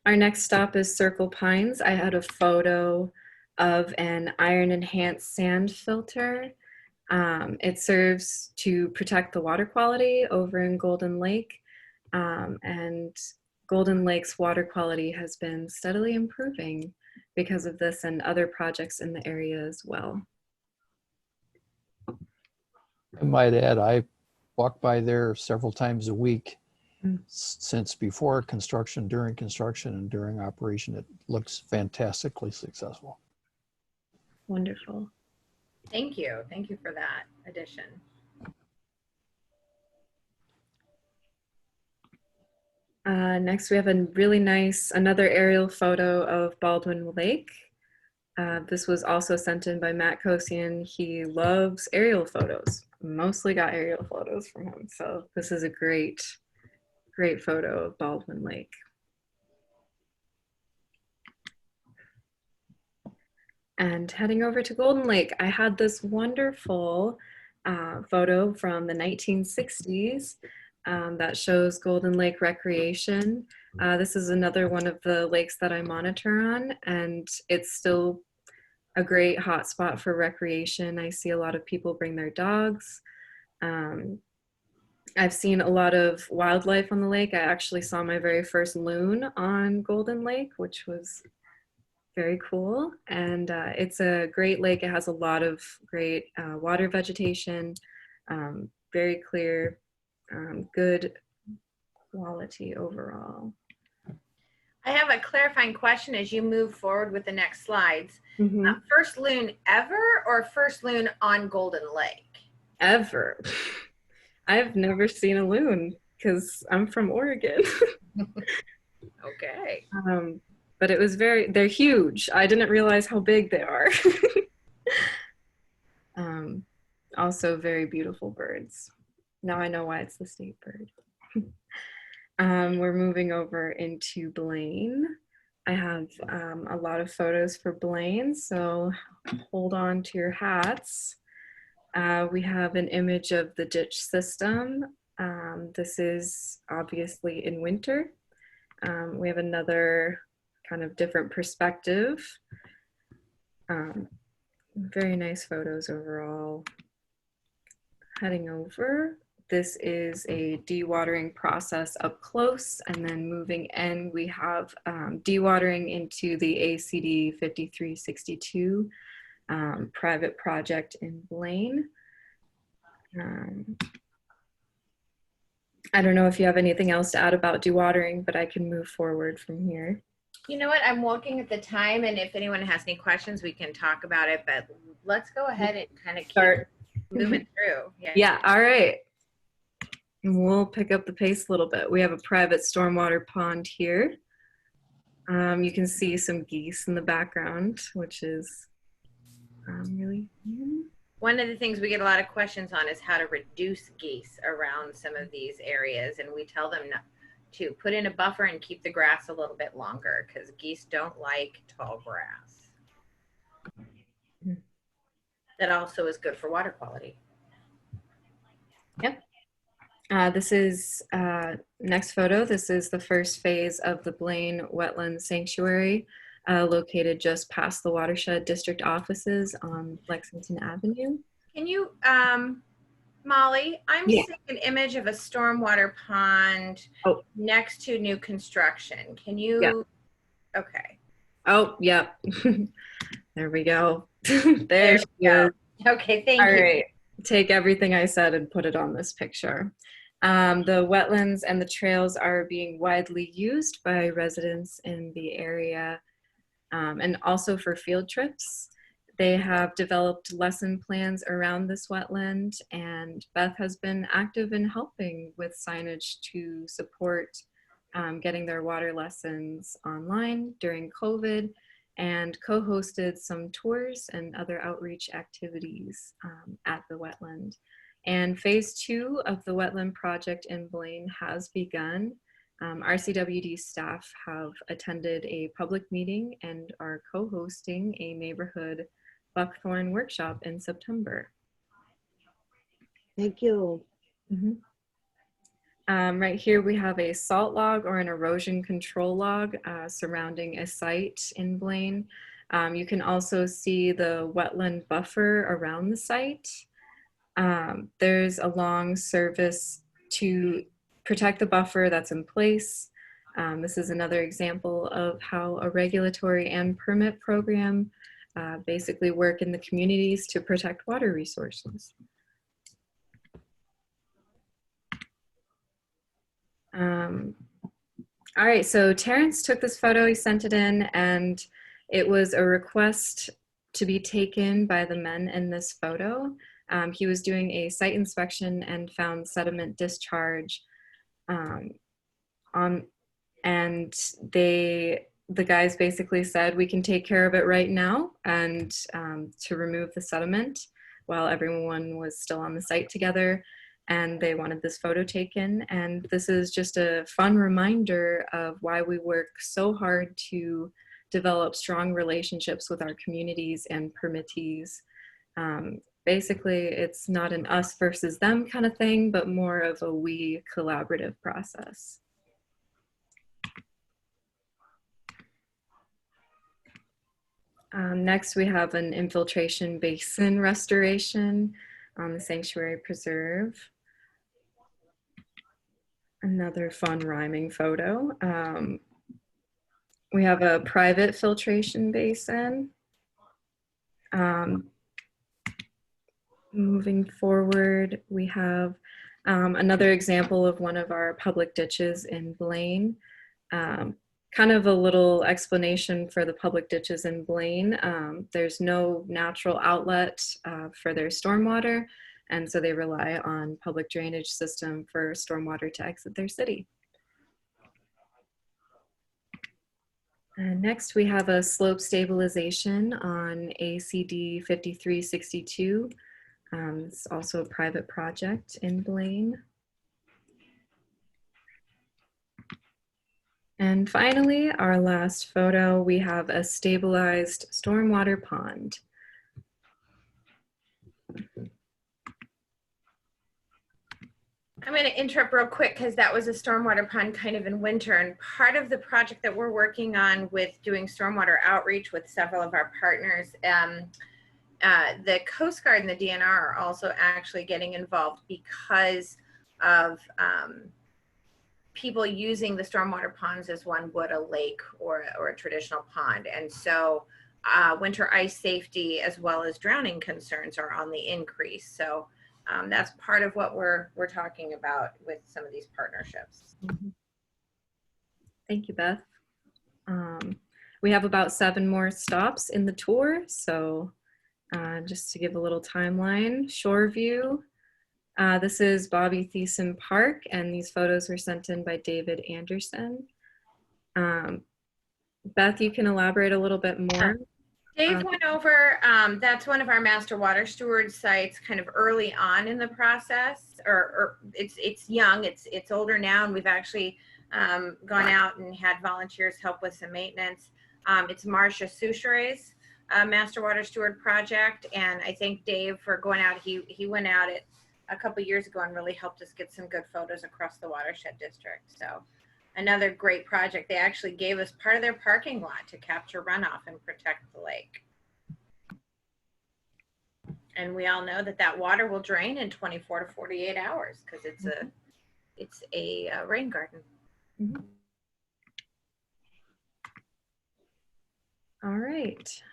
our next stop is Circle Pines. I had a photo of an iron enhanced sand filter. It serves to protect the water quality over in Golden Lake. And Golden Lake's water quality has been steadily improving because of this and other projects in the area as well.
I might add, I walk by there several times a week since before construction, during construction, and during operation. It looks fantastically successful.
Wonderful.
Thank you. Thank you for that addition.
Next, we have a really nice, another aerial photo of Baldwin Lake. This was also sent in by Matt Kosian. He loves aerial photos. Mostly got aerial photos from him. So this is a great, great photo of Baldwin Lake. And heading over to Golden Lake, I had this wonderful photo from the 1960s. That shows Golden Lake Recreation. This is another one of the lakes that I monitor on, and it's still a great hotspot for recreation. I see a lot of people bring their dogs. I've seen a lot of wildlife on the lake. I actually saw my very first loon on Golden Lake, which was very cool. And it's a great lake. It has a lot of great water vegetation, very clear, good quality overall.
I have a clarifying question as you move forward with the next slides. First loon ever or first loon on Golden Lake?
Ever. I've never seen a loon because I'm from Oregon.
Okay.
But it was they're huge. I didn't realize how big they are. Also very beautiful birds. Now I know why it's the state bird. We're moving over into Blaine. I have a lot of photos for Blaine, so hold on to your hats. We have an image of the ditch system. This is obviously in winter. We have another kind of different perspective. Very nice photos overall. Heading over, this is a dewatering process up close, and then moving in, we have dewatering into the ACD 5362 private project in Blaine. I don't know if you have anything else to add about dewatering, but I can move forward from here.
You know what? I'm looking at the time, and if anyone has any questions, we can talk about it, but let's go ahead and kind of
Start
moving through.
Yeah, all right. And we'll pick up the pace a little bit. We have a private stormwater pond here. You can see some geese in the background, which is really
One of the things we get a lot of questions on is how to reduce geese around some of these areas. And we tell them to put in a buffer and keep the grass a little bit longer because geese don't like tall grass. that also is good for water quality.
Yep. This is next photo. This is the first phase of the Blaine Wetland Sanctuary, located just past the Watershed District offices on Lexington Avenue.
Can you, Molly, I'm
Yeah.
seeing an image of a stormwater pond
Oh.
next to new construction. Can you?
Yeah.
Okay.
Oh, yep. There we go.
There
There she
we go.
is.
Okay, thank
All
you.
right. Take everything I said and put it on this picture. The wetlands and the trails are being widely used by residents in the area, and also for field trips. They have developed lesson plans around this wetland, and Beth has been active in helping with signage to support getting their water lessons online during COVID, and co-hosted some tours and other outreach activities at the wetland. And phase 2 of the wetland project in Blaine has begun. RCWD staff have attended a public meeting and are co-hosting a neighborhood buckthorn workshop in September.
Thank you.
Right here we have a salt log or an erosion control log surrounding a site in Blaine. You can also see the wetland buffer around the site. There's a long service to protect the buffer that's in place. This is another example of how a regulatory and permit program basically work in the communities to protect water resources. All right, so Terrence took this photo, he sent it in, and it was a request to be taken by the men in this photo. He was doing a site inspection and found sediment discharge and the guys basically said, we can take care of it right now, and to remove the sediment while everyone was still on the site together. And they wanted this photo taken. And this is just a fun reminder of why we work so hard to develop strong relationships with our communities and permittees. Basically, it's not an us versus them kind of thing, but more of a we collaborative process. Next, we have an infiltration basin restoration on the Sanctuary Preserve. Another fun rhyming photo. We have a private filtration basin. Moving forward, we have another example of one of our public ditches in Blaine. Kind of a little explanation for the public ditches in Blaine. There's no natural outlet for their stormwater, and so they rely on public drainage system for stormwater to exit their city. And next, we have a slope stabilization on ACD 5362. It's also a private project in Blaine. And finally, our last photo, we have a stabilized stormwater pond.
I'm going to interrupt real quick because that was a stormwater pond kind of in winter, and part of the project that we're working on with doing stormwater outreach with several of our partners, the Coast Guard and the DNR are also actually getting involved because of people using the stormwater ponds as one would a lake or a traditional pond. And so winter ice safety as well as drowning concerns are on the increase. So that's part of what we're talking about with some of these partnerships.
Thank you, Beth. We have about 7 more stops in the tour. So just to give a little timeline, Shoreview. This is Bobby Thiessen Park, and these photos were sent in by David Anderson. Beth, you can elaborate a little bit more.
Dave went over, that's one of our master water steward sites kind of early on in the process, or it's young, it's older now, and we've actually gone out and had volunteers help with some maintenance. It's Marcia Souchere's Master Water Steward project. And I thank Dave for going out. He went out a couple years ago and really helped us get some good photos across the watershed district. So another great project. They actually gave us part of their parking lot to capture runoff and protect the lake. And we all know that that water will drain in 24 to 48 hours because it's a rain garden.
Mhm. All right,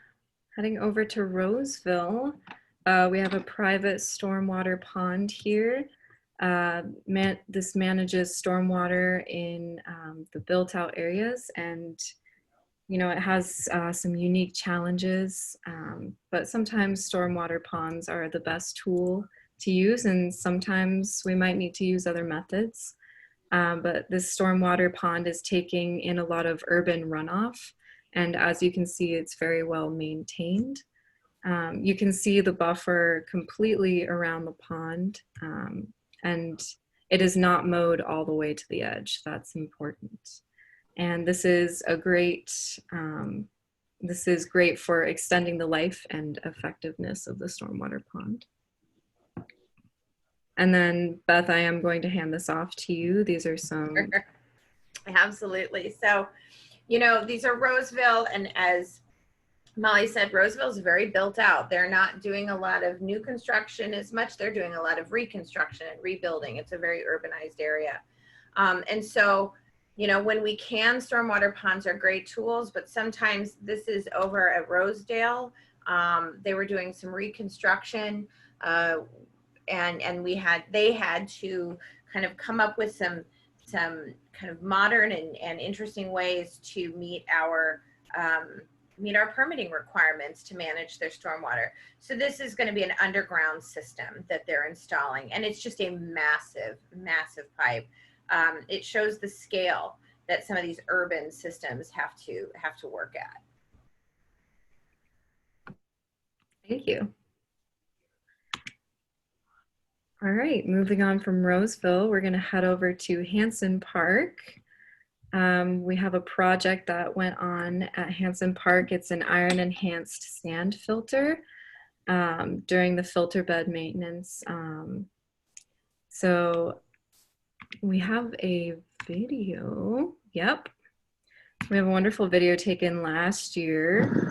heading over to Roseville. We have a private stormwater pond here. This manages stormwater in the built out areas, and you know, it has some unique challenges, but sometimes stormwater ponds are the best tool to use, and sometimes we might need to use other methods. But this stormwater pond is taking in a lot of urban runoff, and as you can see, it's very well maintained. You can see the buffer completely around the pond, and it is not mowed all the way to the edge. That's important. And this is great for extending the life and effectiveness of the stormwater pond. And then Beth, I am going to hand this off to you. These are some.
Absolutely. So, you know, these are Roseville, and as Molly said, Roseville is very built out. They're not doing a lot of new construction as much. They're doing a lot of reconstruction and rebuilding. It's a very urbanized area. And so, you know, when we can, stormwater ponds are great tools, but sometimes this is over at Rosedale. They were doing some reconstruction, and they had to kind of come up with some kind of modern and interesting ways to meet our permitting requirements to manage their stormwater. So this is going to be an underground system that they're installing, and it's just a massive, massive pipe. It shows the scale that some of these urban systems have to work at.
Thank you. All right, moving on from Roseville, we're going to head over to Hanson Park. We have a project that went on at Hanson Park. It's an iron enhanced sand filter during the filter bed maintenance. So we have a video. Yep. We have a wonderful video taken last year.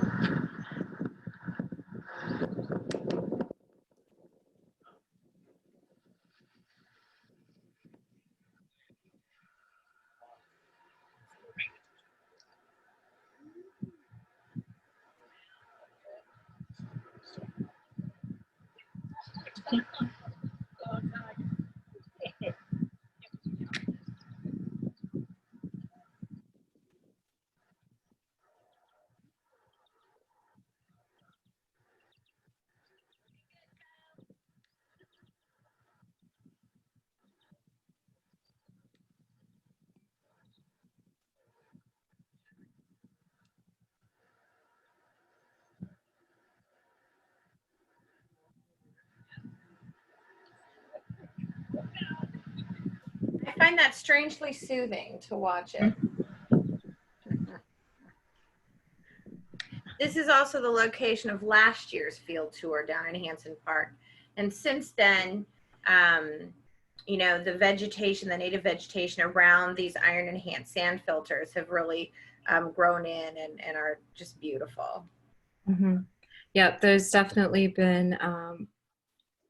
I find that strangely soothing to watch it. This is also the location of last year's field tour down in Hanson Park. And since then, you know, the vegetation, the native vegetation around these iron enhanced sand filters have really grown in and are just beautiful.
Mm-hmm. Yeah, there's definitely been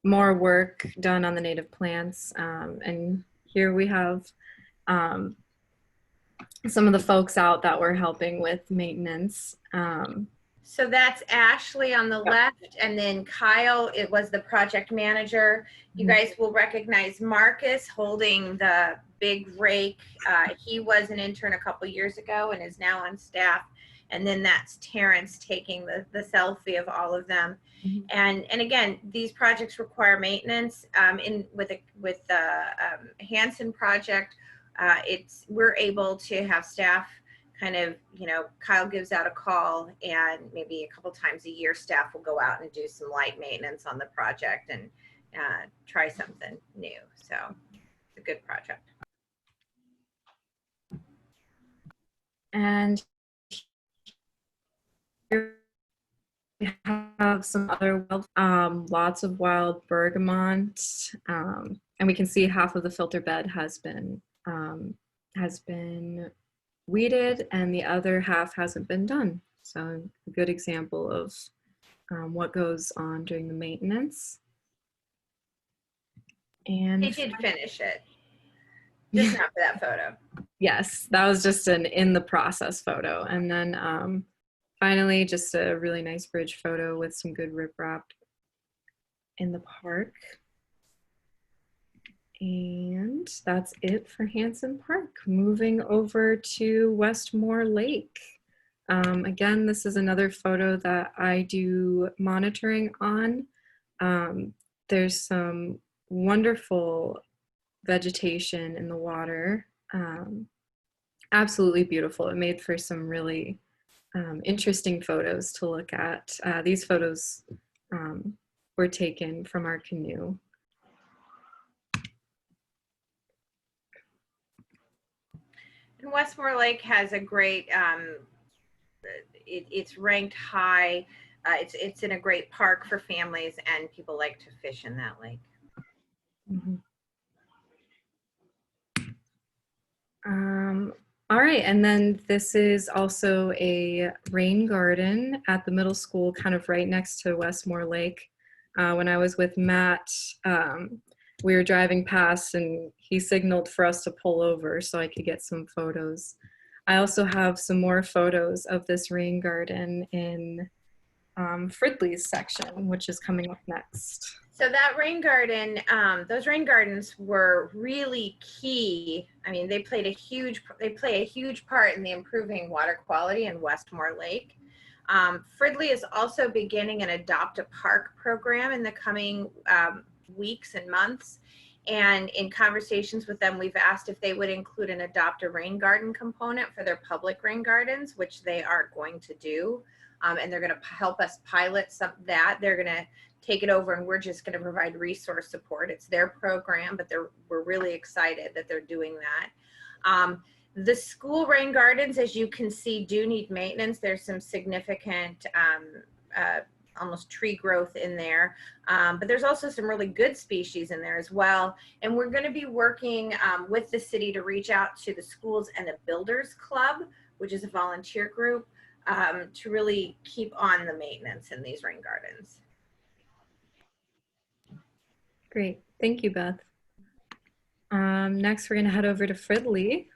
more work done on the native plants. And here we have some of the folks out that were helping with maintenance.
So that's Ashley on the left, and then Kyle, it was the project manager. You guys will recognize Marcus holding the big rake. He was an intern a couple years ago and is now on staff. And then that's Terrence taking the selfie of all of them. And again, these projects require maintenance. With the Hanson project, we're able to have staff kind of, you know, Kyle gives out a call, and maybe a couple times a year staff will go out and do some light maintenance on the project and try something new. So it's a good project.
And have some other wild, lots of wild bergamot, and we can see half of the filter bed has been weeded, and the other half hasn't been done. So a good example of what goes on during the maintenance. And
They did finish it, just not for that photo.
yes, that was just an in the process photo. And then finally, just a really nice bridge photo with some good riprap in the park. And that's it for Hanson Park. Moving over to Westmore Lake. Again, this is another photo that I do monitoring on. There's some wonderful vegetation in the water. Absolutely beautiful. It made for some really interesting photos to look at. These photos were taken from our canoe.
And Westmore Lake has a great, it's ranked high. It's in a great park for families, and people like to fish in that lake.
Mm-hmm. All right, and then this is also a rain garden at the middle school, kind of right next to Westmore Lake. When I was with Matt, we were driving past and he signaled for us to pull over so I could get some photos. I also have some more photos of this rain garden in Fridley's section, which is coming up next.
So that rain garden, those rain gardens were really key. I mean, they play a huge part in the improving water quality in Westmore Lake. Fridley is also beginning an Adopt a Park program in the coming weeks and months. And in conversations with them, we've asked if they would include an Adopt a Rain Garden component for their public rain gardens, which they are going to do. And they're going to help us pilot that. They're going to take it over, and we're just going to provide resource support. It's their program, but we're really excited that they're doing that. The school rain gardens, as you can see, do need maintenance. There's some significant almost tree growth in there, but there's also some really good species in there as well. And we're going to be working with the city to reach out to the schools and the Builders Club, which is a volunteer group, to really keep on the maintenance in these rain gardens.
Great, thank you, Beth. Next, we're going to head over to Fridley.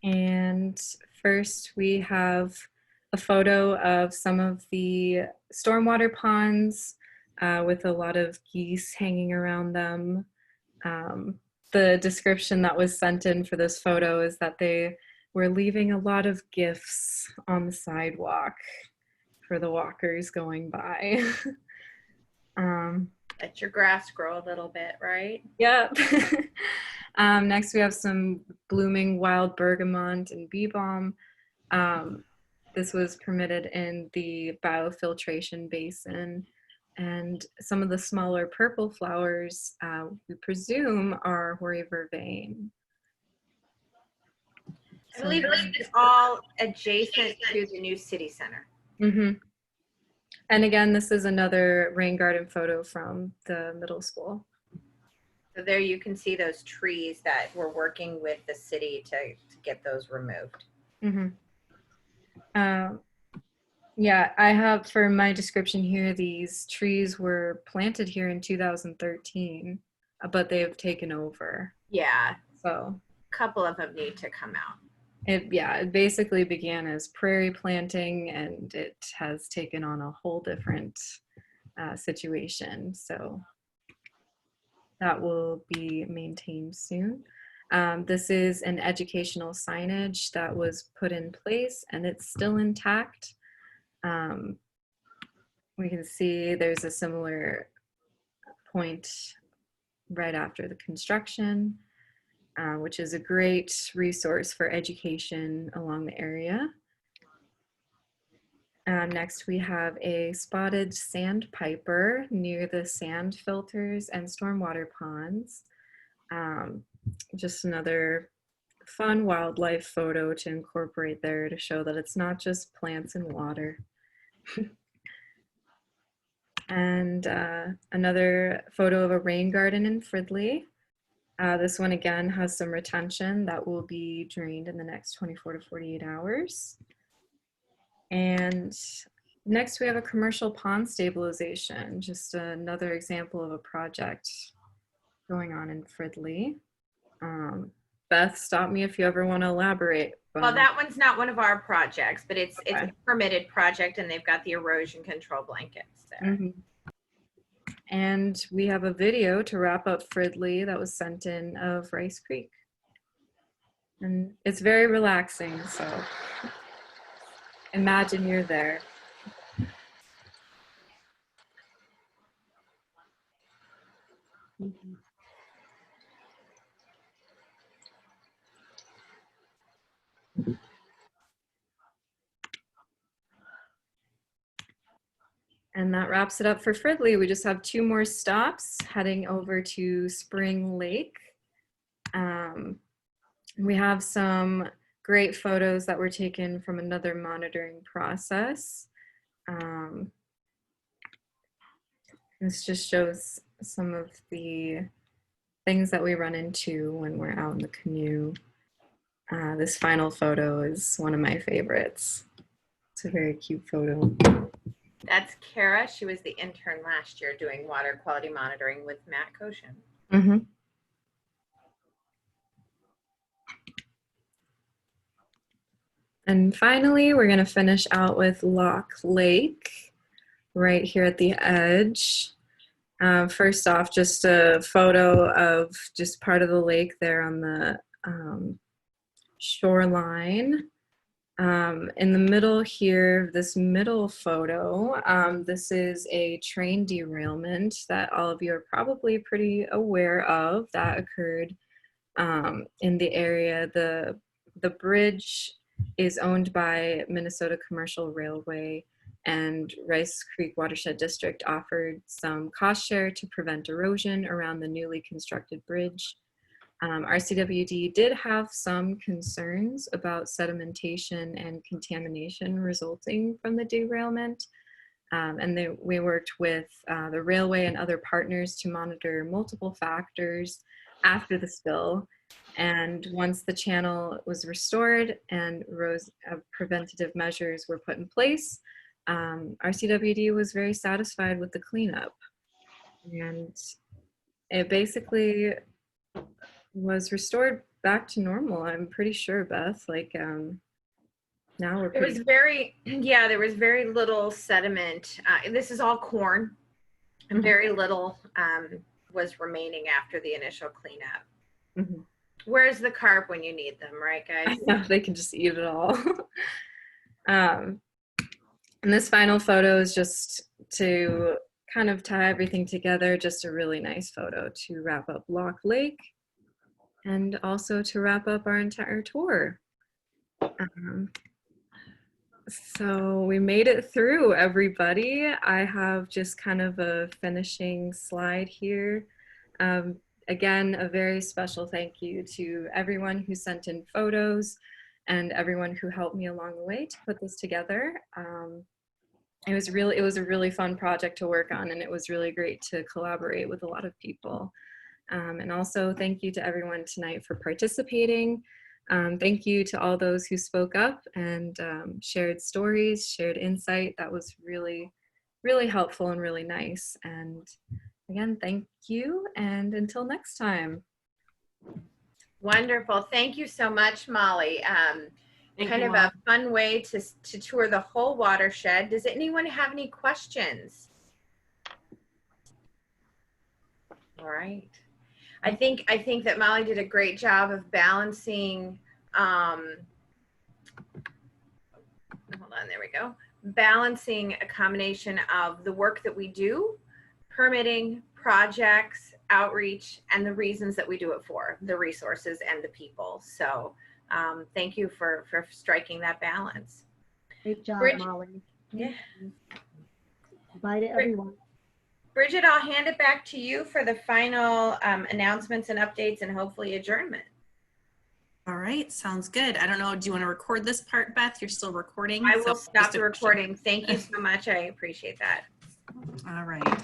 And first, we have a photo of some of the stormwater ponds with a lot of geese hanging around them. The description that was sent in for this photo is that they were leaving a lot of gifts on the sidewalk for the walkers going by.
Let your grass grow a little bit, right?
Yep. Next, we have some blooming wild bergamot and bee balm. This was permitted in the biofiltration basin, and some of the smaller purple flowers we presume are hoary vervain.
I believe it's all adjacent to the new city center.
Mm-hmm. And again, this is another rain garden photo from the middle school.
So there you can see those trees that we're working with the city to get those removed.
Mm-hmm. Yeah, I have for my description here, these trees were planted here in 2013, but they have taken over.
Yeah.
So
a couple of them need to come out.
It basically began as prairie planting, and it has taken on a whole different situation. So that will be maintained soon. This is an educational signage that was put in place, and it's still intact. We can see there's a similar point right after the construction, which is a great resource for education along the area. Next, we have a spotted sandpiper near the sand filters and stormwater ponds. Just another fun wildlife photo to incorporate there to show that it's not just plants and water. And another photo of a rain garden in Fridley. This one again has some retention that will be drained in the next 24 to 48 hours. And next we have a commercial pond stabilization, just another example of a project going on in Fridley. Beth, stop me if you ever want to elaborate.
Well, that one's not one of our projects, but it's
Okay.
a permitted project, and they've got the erosion control blankets there.
Mhm. And we have a video to wrap up Fridley that was sent in of Rice Creek. And it's very relaxing, so imagine you're there. And that wraps it up for Fridley. We just have 2 more stops heading over to Spring Lake. We have some great photos that were taken from another monitoring process. This just shows some of the things that we run into when we're out in the canoe. This final photo is one of my favorites. It's a very cute photo.
That's Kara. She was the intern last year doing water quality monitoring with Matt Koshin.
Mm-hmm. And finally, we're going to finish out with Lock Lake right here at the edge. First off, just a photo of just part of the lake there on the shoreline. In the middle here, this middle photo, this is a train derailment that all of you are probably pretty aware of that occurred in the area. The bridge is owned by Minnesota Commercial Railway, and Rice Creek Watershed District offered some cost share to prevent erosion around the newly constructed bridge. RCWD did have some concerns about sedimentation and contamination resulting from the derailment. And we worked with the railway and other partners to monitor multiple factors after the spill. And once the channel was restored and preventative measures were put in place, RCWD was very satisfied with the cleanup. And it basically was restored back to normal. I'm pretty sure, Beth, like now we're
It was there was very little sediment. This is all corn, and very little was remaining after the initial cleanup.
Mm-hmm.
Where's the carp when you need them, right, guys?
I know, they can just eat it all. And this final photo is just to kind of tie everything together, just a really nice photo to wrap up Lock Lake and also to wrap up our entire tour. So we made it through, everybody. I have just kind of a finishing slide here. Again, a very special thank you to everyone who sent in photos and everyone who helped me along the way to put this together. It was a really fun project to work on, and it was really great to collaborate with a lot of people. And also thank you to everyone tonight for participating. Thank you to all those who spoke up and shared stories, shared insight. That was really, really helpful and really nice. And again, thank you, and until next time.
Wonderful. Thank you so much, Molly. Kind of a fun way to tour the whole watershed. Does anyone have any questions? All right. I think that Molly did a great job of balancing, hold on, there we go. Balancing a combination of the work that we do, permitting, projects, outreach, and the reasons that we do it for, the resources and the people. So thank you for striking that balance.
Great job,
Bridget,
Molly.
yeah.
Bye to everyone.
Bridget, I'll hand it back to you for the final announcements and updates and hopefully adjournment.
All right, sounds good. I don't know, do you want to record this part, Beth? You're still recording?
I will
So
stop the recording. Thank you so much. I appreciate that.
All right.